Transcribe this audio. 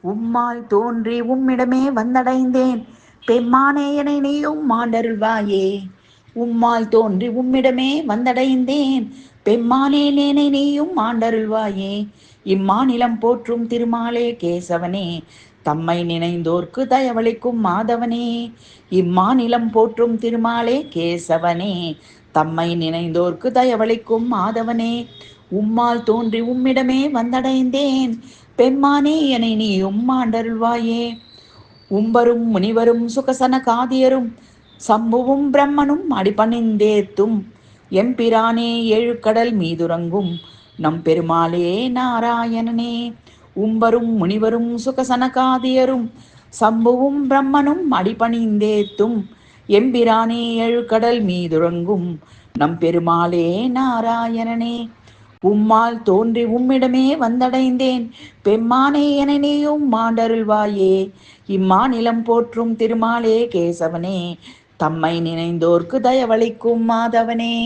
உம்மால் தோன்றி உம்மிடமே வந்தடைந்தேன். பெம்மானே என்னை நீயும் மாண்டருள்வாயே. உம்மால் தோன்றி உம்மிடமே வந்தடைந்தேன். பெம்மானே என்னை நீயும் மாண்டருள்வாயே. இம்மாநிலம் போற்றும் திருமாலே கேசவனே, தம்மை நினைந்தோர்க்கு தயவளிக்கும் மாதவனே. இம்மாநிலம் போற்றும் திருமாலே கேசவனே, தம்மை நினைந்தோர்க்கு தயவளிக்கும் மாதவனே. உம்மால் தோன்றி உம்மிடமே வந்தடைந்தேன். பெம்மானே என்னை நீயும் ஆண்டருள்வாயே. உம்பரும் முனிவரும் சுகசன காதியரும் சம்புவும் பிரம்மனும் அடிபணிந்தேத்தும் எம்பிரானே எழுக்கடல் மீதுறங்கும் நம் பெருமாளே நாராயணனே. உம்பரும் முனிவரும் சுகசனகாதியரும் சம்புவும் பிரம்மனும் அடிபணிந்தேத்தும் எம்பிரானே எழுக்கடல் மீதுறங்கும் நம் பெருமாளே நாராயணனே. உம்மால் தோன்றி உம்மிடமே வந்தடைந்தேன். பெம்மானே என்னை நீயும் மாண்டருள்வாயே. இம்மாநிலம் போற்றும் திருமாலே கேசவனே, தம்மை நினைந்தோர்க்கு தயவளிக்கும் மாதவனே.